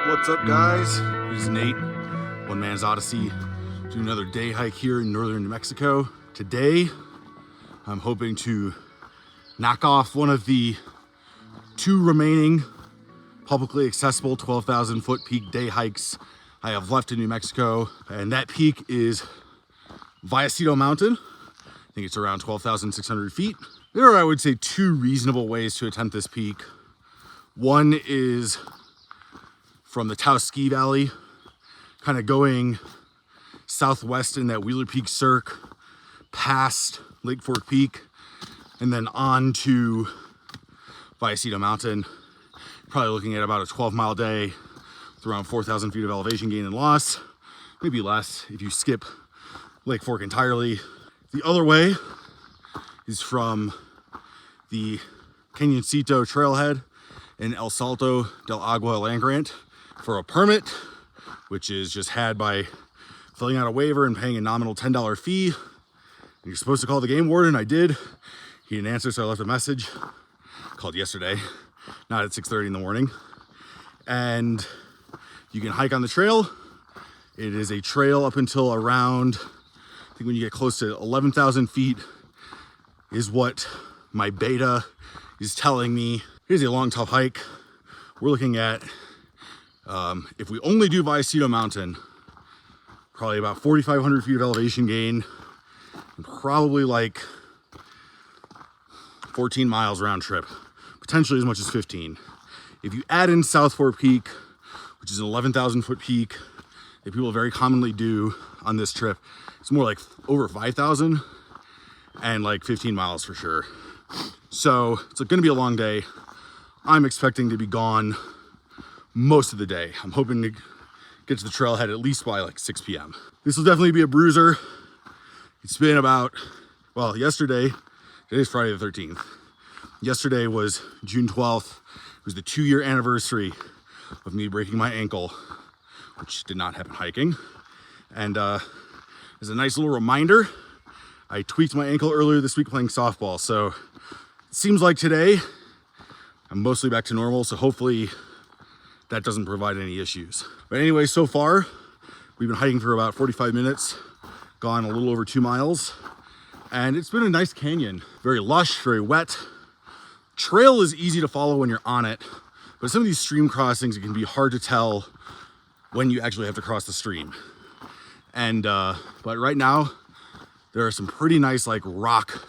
What's up, guys? This is Nate, One Man's Odyssey, doing another day hike here in northern New Mexico. Today, I'm hoping to knock off one of the two remaining publicly accessible 12,000 foot peak day hikes I have left in New Mexico. And that peak is Vallecito Mountain. I think it's around 12,600 feet. There are, I would say, two reasonable ways to attempt this peak. One is from the Taos ski valley, kind of going southwest in that Wheeler Peak cirque, past Lake Fork Peak, and then on to Vallecito Mountain. Probably looking at about a 12-mile day with around 4,000 feet of elevation gain and loss, maybe less if you skip Lake Fork entirely. The other way is from the Canoncito trailhead in El Salto del Agua land grant for a permit, which is just had by filling out a waiver and paying a nominal $10 fee. And you're supposed to call the game warden. I did. He didn't answer, so I left a message. Called yesterday, not at 6:30 in the morning. And you can hike on the trail. It is a trail up until around, I think when you get close to 11,000 feet is what my beta is telling me. Here's a long, tough hike. We're looking at, if we only do Vallecito Mountain, probably about 4,500 feet of elevation gain, and probably like 14 miles round trip, potentially as much as 15. If you add in South Fork Peak, which is an 11,000 foot peak that people very commonly do on this trip, it's more like over 5,000 and like 15 miles for sure. So it's gonna be a long day. I'm expecting to be gone most of the day. I'm hoping to get to the trailhead at least by like 6 p.m. This will definitely be a bruiser. It's been about, well, yesterday, today's Friday the 13th. Yesterday was June 12th. It was the 2-year anniversary of me breaking my ankle, which did not happen hiking. And as a nice little reminder, I tweaked my ankle earlier this week playing softball. So it seems like today I'm mostly back to normal. So hopefully that doesn't provide any issues. But anyway, so far we've been hiking for about 45 minutes, gone a little over 2 miles, and it's been a nice canyon. Very lush, very wet. Trail is easy to follow when you're on it, but some of these stream crossings, it can be hard to tell when you actually have to cross the stream. And but right now there are some pretty nice like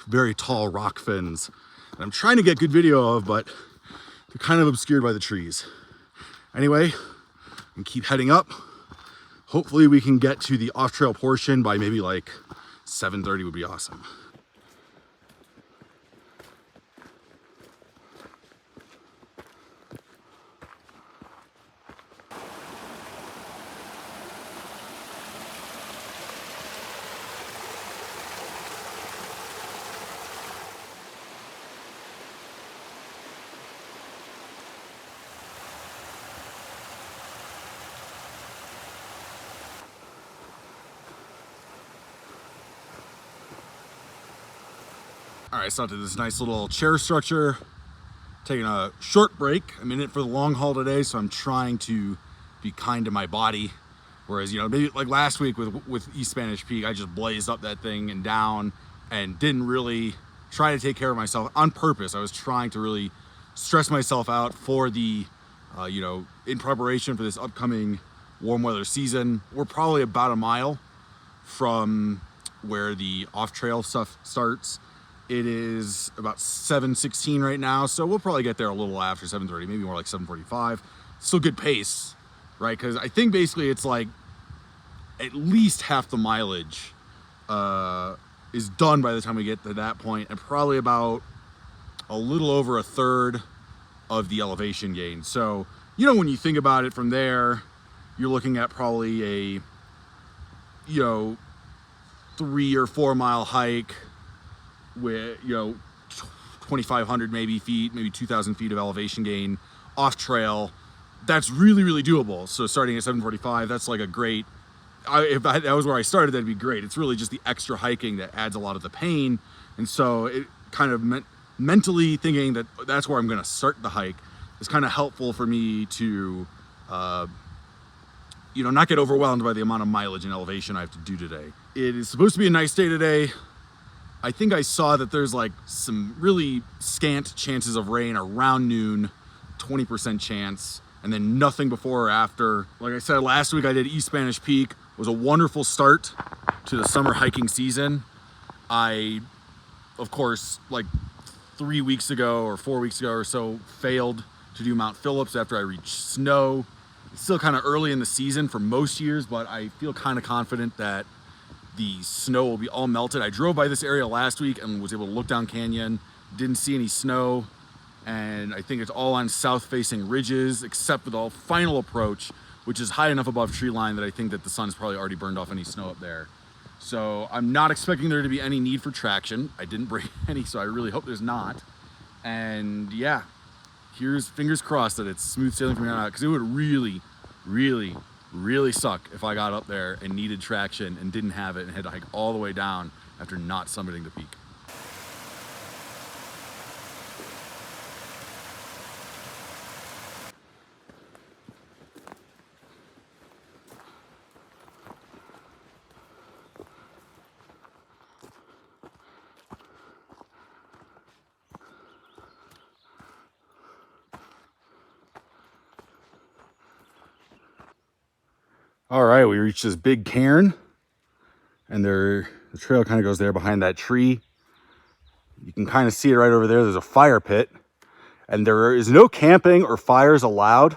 very tall rock fins that I'm trying to get good video of, but they're kind of obscured by the trees. Anyway, and keep heading up. Hopefully we can get to the off-trail portion by maybe like 7:30 would be awesome. All right, so to this nice little chair structure, taking a short break. I'm in it for the long haul today, so I'm trying to be kind to my body. Whereas, you know, maybe like last week with East Spanish Peak, I just blazed up that thing and down and didn't really try to take care of myself on purpose. I was trying to really stress myself out for the, you know, in preparation for this upcoming warm weather season. We're probably about a mile from where the off-trail stuff starts. It is about 7:16 right now, so we'll probably get there a little after 7:30, maybe more like 7:45. Still good pace, right? Because I think basically it's like at least half the mileage is done by the time we get to that point, and probably about a little over a third of the elevation gain. So, you know, when you think about it from there, you're looking at probably a, you know, 3 or 4 mile hike with, you know, 2,500 maybe feet, maybe 2,000 feet of elevation gain off trail. That's really, really doable. So starting at 745, that's like a great, if that was where I started, that'd be great. It's really just the extra hiking that adds a lot of the pain. And so it kind of mentally thinking that that's where I'm going to start the hike is kind of helpful for me to, you know, not get overwhelmed by the amount of mileage and elevation I have to do today. It is supposed to be a nice day today. I think I saw that there's like some really scant chances of rain around noon, 20% chance, and then nothing before or after. Like I said, last week I did East Spanish Peak. It was a wonderful start to the summer hiking season. I, of course, like 3 weeks ago or 4 weeks ago or so, failed to do Mount Phillips after I reached snow. It's still kind of early in the season for most years, but I feel kind of confident that the snow will be all melted. I drove by this area last week and was able to look down canyon, didn't see any snow, and I think it's all on south-facing ridges, except for the final approach, which is high enough above tree line that I think that the sun's probably already burned off any snow up there. So I'm not expecting there to be any need for traction. I didn't bring any, so I really hope there's not. And yeah, here's fingers crossed that it's smooth sailing from here on out, because it would really, really, really suck if I got up there and needed traction and didn't have it and had to hike all the way down after not summiting the peak. All right, we reached this big cairn, and the trail kind of goes there behind that tree. You can kind of see it right over there. There's a fire pit, and there is no camping or fires allowed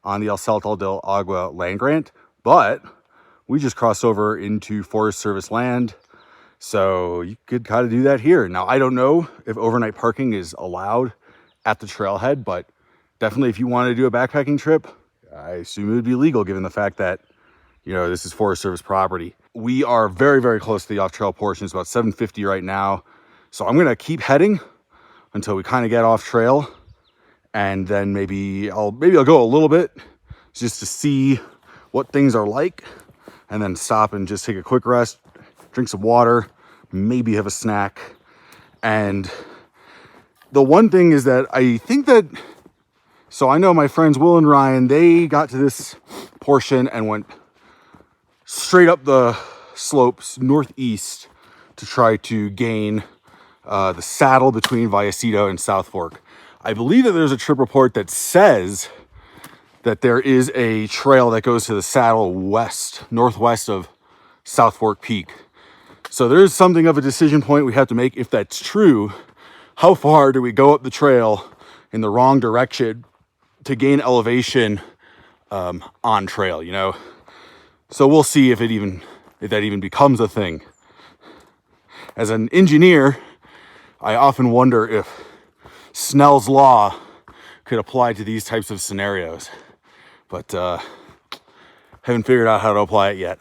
on the El Salto del Agua land grant, but we just crossed over into Forest Service land, so you could kind of do that here. Now, I don't know if overnight parking is allowed at the trailhead, but definitely if you want to do a backpacking trip, I assume it would be legal given the fact that, you know, this is Forest Service property. We are very, very close to the off-trail portion. It's about 750 right now. So I'm gonna keep heading until we kind of get off trail. And then maybe I'll go a little bit just to see what things are like. And then stop and just take a quick rest, drink some water, maybe have a snack. And the one thing is that I think that, so I know my friends Will and Ryan, they got to this portion and went straight up the slopes northeast to try to gain the saddle between Vallecito and South Fork. I believe that there's a trip report that says that there is a trail that goes to the saddle northwest of South Fork Peak. So there's something of a decision point we have to make if that's true. How far do we go up the trail in the wrong direction to gain elevation on trail, you know? So we'll see if that even becomes a thing. As an engineer, I often wonder if Snell's law could apply to these types of scenarios, but haven't figured out how to apply it yet.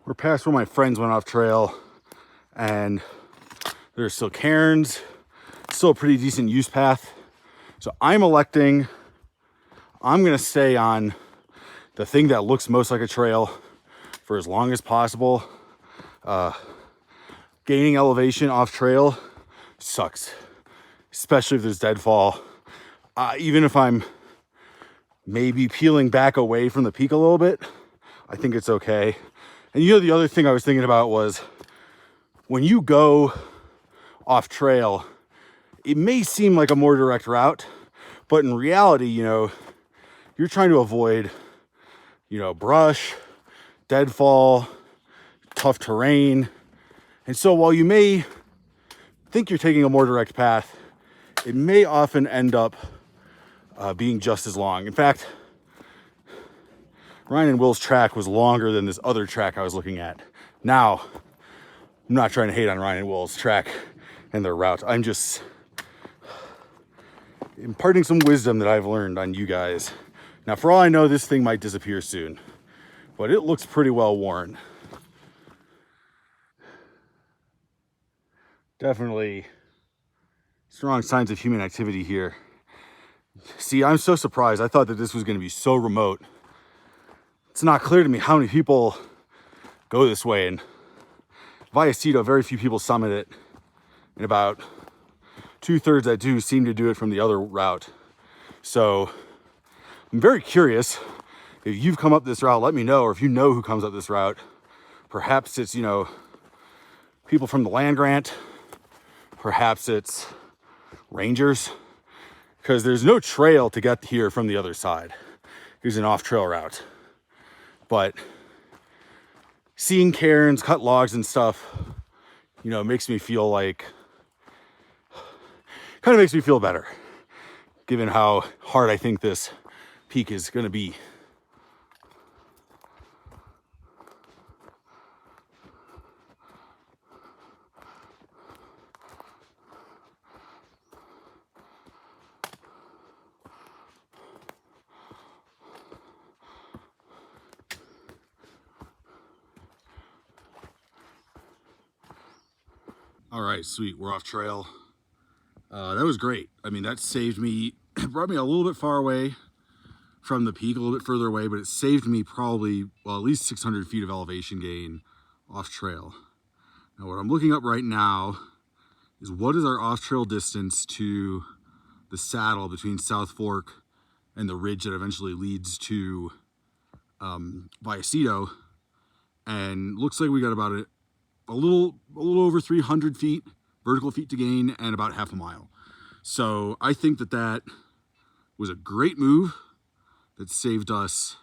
We're past where my friends went off trail, and there's still cairns, still a pretty decent use path. So I'm gonna stay on the thing that looks most like a trail for as long as possible. Gaining elevation off trail sucks, especially if there's deadfall. Even if I'm maybe peeling back away from the peak a little bit, I think it's okay. And you know, the other thing I was thinking about was when you go off trail, it may seem like a more direct route, but in reality, you know, you're trying to avoid, you know, brush, deadfall, tough terrain. And so while you may think you're taking a more direct path, it may often end up being just as long. In fact, Ryan and Will's track was longer than this other track I was looking at. Now, I'm not trying to hate on Ryan and Will's track and their route. I'm just imparting some wisdom that I've learned on you guys. Now, for all I know, this thing might disappear soon, but it looks pretty well worn. Definitely strong signs of human activity here. See, I'm so surprised. I thought that this was going to be so remote. It's not clear to me how many people go this way. And Vallecito, very few people summit it. And about 2/3 that do seem to do it from the other route. So I'm very curious. If you've come up this route, let me know. Or if you know who comes up this route, perhaps it's, you know, people from the land grant. Perhaps it's rangers. Because there's no trail to get here from the other side. Here's an off-trail route. But seeing cairns, cut logs and stuff, you know, makes me feel like, kind of makes me feel better, given how hard I think this peak is going to be. All right, sweet, we're off trail. That was great. I mean, that saved me, brought me a little bit far away from the peak, a little bit further away, but it saved me probably, well, at least 600 feet of elevation gain off trail. Now, what I'm looking up right now is what is our off trail distance to the saddle between South Fork and the ridge that eventually leads to Vallecito. And looks like we got about a little over 300 feet vertical feet to gain and about half a mile. So I think that that was a great move that saved us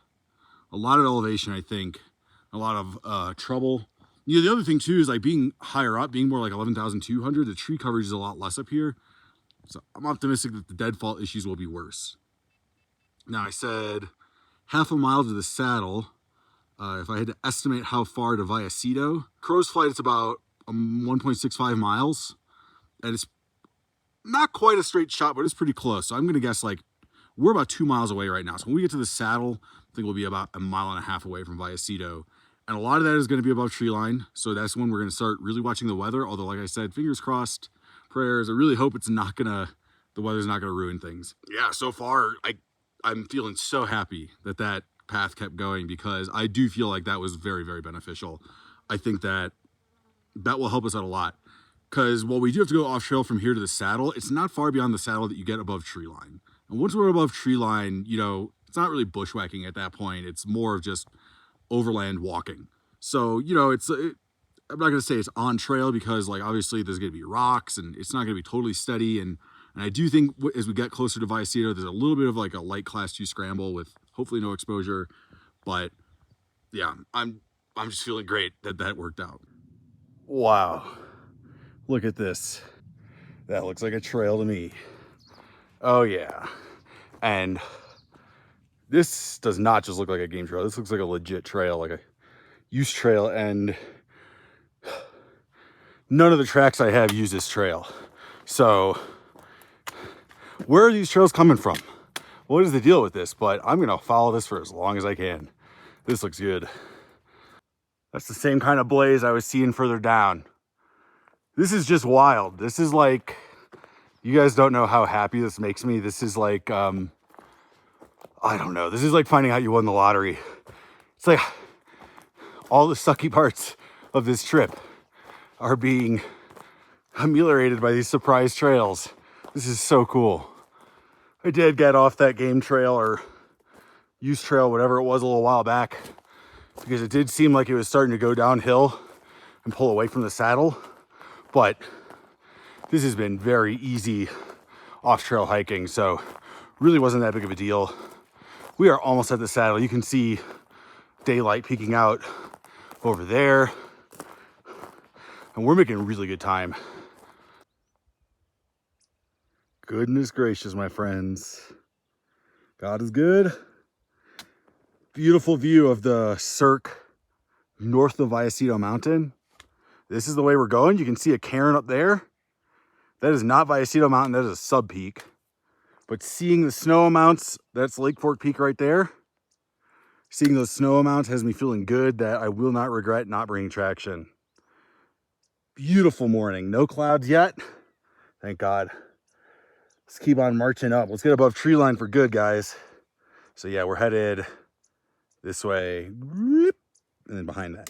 a lot of elevation, I think, a lot of trouble. You know, the other thing too is like being higher up, being more like 11,200, the tree coverage is a lot less up here. So I'm optimistic that the deadfall issues will be worse. Now I said half a mile to the saddle. If I had to estimate how far to Vallecito, crow's flight, it's about 1.65 miles. And it's not quite a straight shot, but it's pretty close. So I'm going to guess like we're about 2 miles away right now. So when we get to the saddle, I think we'll be about 1.5 miles away from Vallecito. And a lot of that is going to be above tree line. So that's when we're going to start really watching the weather. Although, like I said, fingers crossed, prayers. I really hope it's not going to, the weather's not going to ruin things. Yeah, so far, I'm feeling so happy that that path kept going, because I do feel like that was very, very beneficial. I think that that will help us out a lot, because while we do have to go off trail from here to the saddle, it's not far beyond the saddle that you get above tree line. And once we're above tree line, you know, it's not really bushwhacking at that point. It's more of just overland walking. So, you know, I'm not going to say it's on trail, because like obviously there's going to be rocks and it's not going to be totally steady. And I do think as we get closer to Vallecito, there's a little bit of like a light class 2 scramble with hopefully no exposure. But yeah, I'm just feeling great that that worked out. Wow. Look at this. That looks like a trail to me. Oh yeah. And this does not just look like a game trail. This looks like a legit trail, like a use trail. And none of the tracks I have use this trail. So where are these trails coming from? What is the deal with this? But I'm gonna follow this for as long as I can. This looks good. That's the same kind of blaze I was seeing further down. This is just wild. This is like, you guys don't know how happy this makes me. This is like, I don't know. This is like finding out you won the lottery. It's like all the sucky parts of this trip are being ameliorated by these surprise trails. This is so cool. I did get off that game trail or use trail, whatever it was, a little while back, because it did seem like it was starting to go downhill and pull away from the saddle. But this has been very easy off-trail hiking, so really wasn't that big of a deal. We are almost at the saddle. You can see daylight peeking out over there, and we're making really good time. Goodness gracious, my friends. God is good. Beautiful view of the cirque north of Vallecito Mountain. This is the way we're going. You can see a cairn up there. That is not Vallecito Mountain, that is a sub peak. But seeing the snow amounts, that's Lake Fork Peak right there. Seeing those snow amounts has me feeling good that I will not regret not bringing traction. Beautiful morning, no clouds yet. Thank God. Let's keep on marching up. Let's get above tree line for good, guys. So yeah, we're headed this way, and then behind that.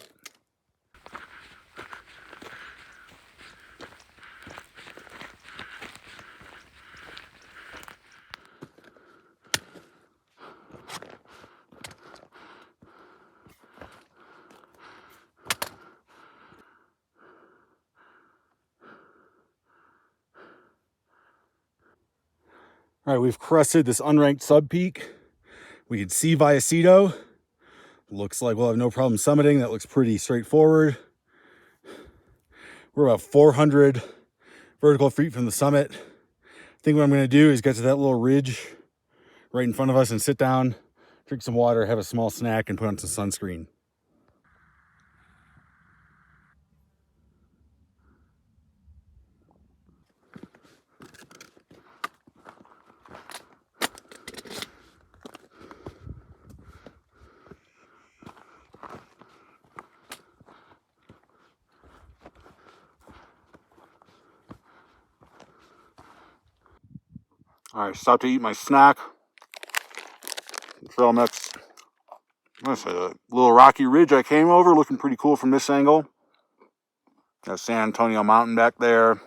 All right, we've crested this unranked sub peak. We can see Vallecito. Looks like we'll have no problem summiting. That looks pretty straightforward. We're about 400 vertical feet from the summit. I think what I'm gonna do is get to that little ridge right in front of us and sit down, drink some water, have a small snack, and put on some sunscreen. All right, stop to eat my snack. Trail next. That's a little rocky ridge I came over, looking pretty cool from this angle. Got San Antonio Mountain back there.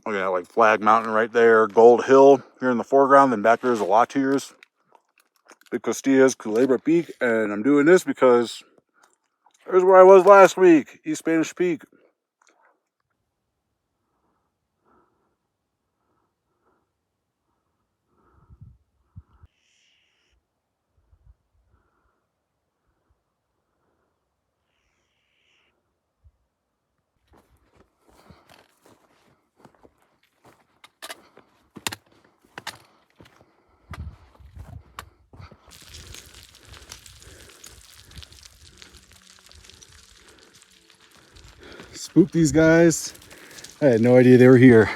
We got like Flag Mountain right there, Gold Hill here in the foreground. Then back there's the La Tiers, Big Costillas, Culebra Peak, and I'm doing this because there's where I was last week, East Spanish Peak. Spooked these guys. I had no idea they were here.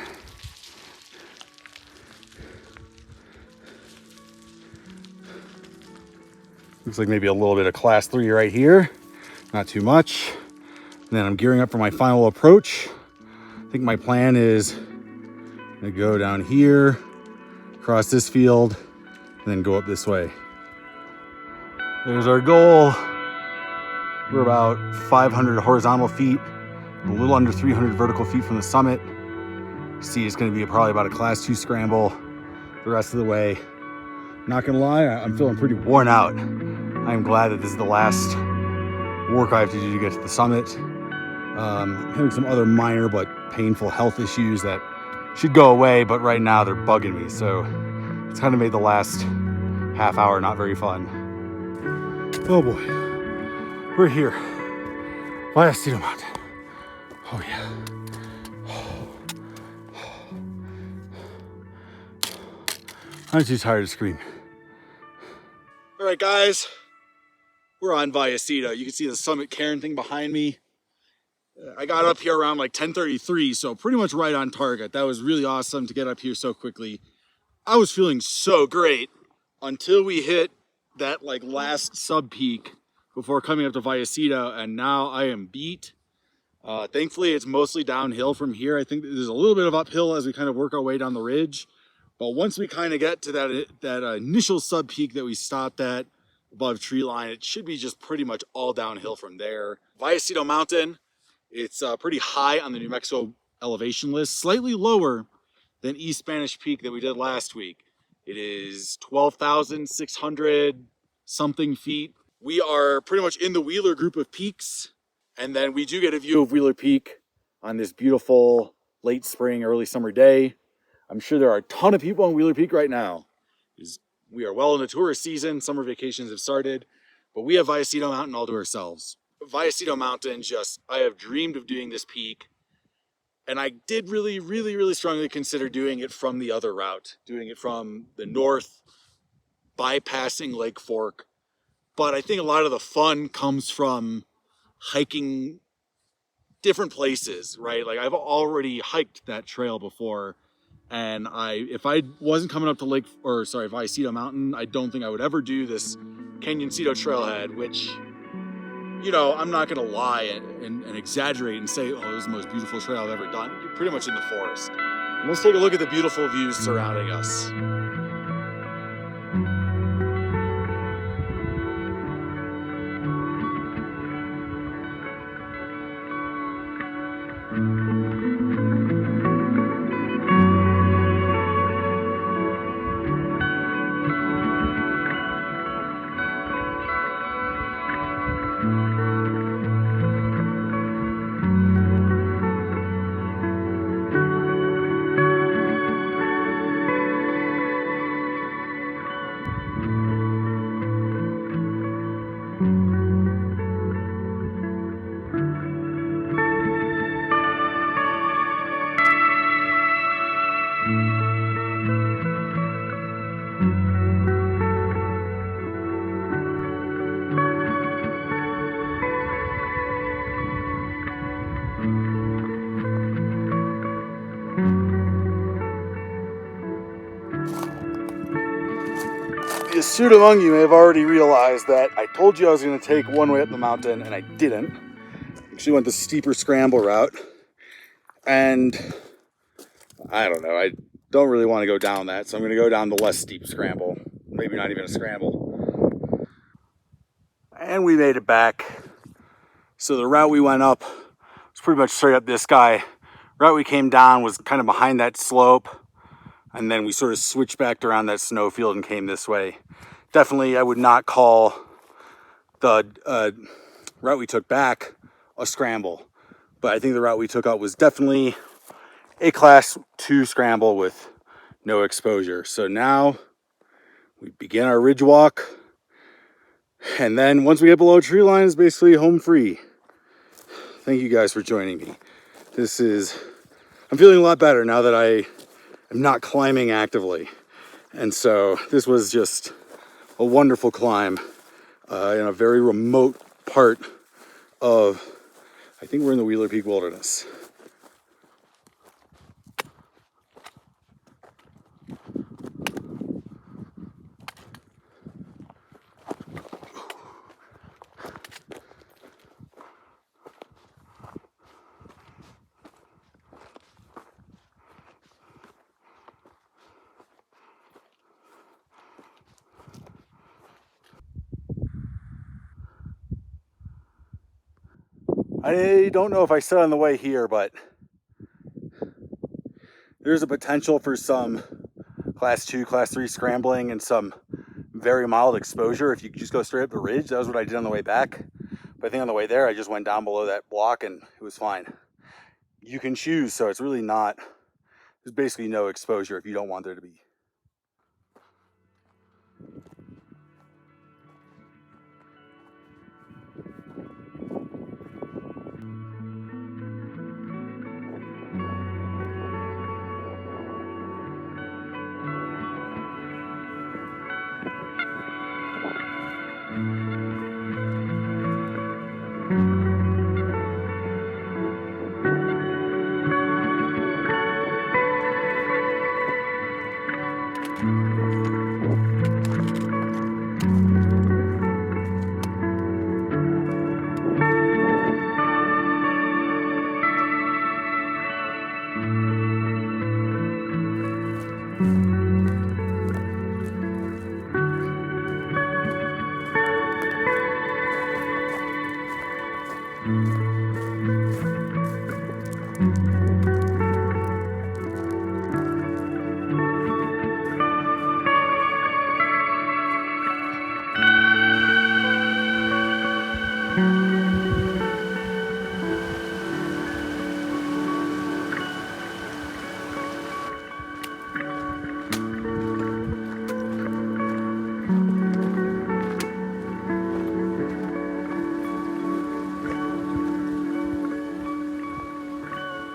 Looks like maybe a little bit of class 3 right here. Not too much. And then I'm gearing up for my final approach. I think my plan is to go down here, cross this field, and then go up this way. There's our goal. We're about 500 horizontal feet, a little under 300 vertical feet from the summit. See, it's gonna be probably about a class 2 scramble the rest of the way. Not gonna lie, I'm feeling pretty worn out. I'm glad that this is the last work I have to do to get to the summit. Having some other minor but painful health issues that should go away, but right now they're bugging me. So it's kind of made the last half hour not very fun. Oh boy, we're here. Vallecito Mountain. Oh yeah. I'm too tired to scream. All right, guys, we're on Vallecito. You can see the summit cairn thing behind me. I got up here around like 10:33, so pretty much right on target. That was really awesome to get up here so quickly. I was feeling so great until we hit that like last sub peak before coming up to Vallecito, and now I am beat. Thankfully, it's mostly downhill from here. I think there's a little bit of uphill as we kind of work our way down the ridge. But once we kind of get to that initial sub peak that we stopped at above tree line, it should be just pretty much all downhill from there. Vallecito Mountain, it's pretty high on the New Mexico elevation list, slightly lower than East Spanish Peak that we did last week. It is 12,600 something feet. We are pretty much in the Wheeler group of peaks. And then we do get a view of Wheeler Peak on this beautiful late spring, early summer day. I'm sure there are a ton of people on Wheeler Peak right now. We are well into tourist season. Summer vacations have started, but we have Vallecito Mountain all to ourselves. Vallecito Mountain, I have dreamed of doing this peak. And I did really, really, really strongly consider doing it from the other route, doing it from the north bypassing Lake Fork. But I think a lot of the fun comes from hiking different places, right? Like I've already hiked that trail before, and if I wasn't coming up to Vallecito Mountain, I don't think I would ever do this Canoncito trailhead, which, you know, I'm not gonna lie and exaggerate and say, oh, it was the most beautiful trail I've ever done. You're pretty much in the forest. And let's take a look at the beautiful views surrounding us. The astute among you may have already realized that I told you I was going to take one way up the mountain, and I didn't. Actually went the steeper scramble route, and I don't know, I don't really want to go down that, so I'm going to go down the less steep scramble. Maybe not even a scramble. And we made it back. So the route we went up was pretty much straight up this guy. Route we came down was kind of behind that slope, and then we sort of switched back around that snowfield and came this way. Definitely, I would not call the route we took back a scramble, but I think the route we took out was definitely a class 2 scramble with no exposure. So now we begin our ridge walk, and then once we get below tree line, it's basically home free. Thank you guys for joining me. I'm feeling a lot better now that I am not climbing actively, and so this was just a wonderful climb in a very remote part of, I think we're in the Wheeler Peak Wilderness. I don't know if I said on the way here, but there's a potential for some class 2, class 3 scrambling and some very mild exposure if you just go straight up the ridge. That was what I did on the way back. But I think on the way there, I just went down below that block and it was fine. You can choose, so it's really not, there's basically no exposure if you don't want there to be.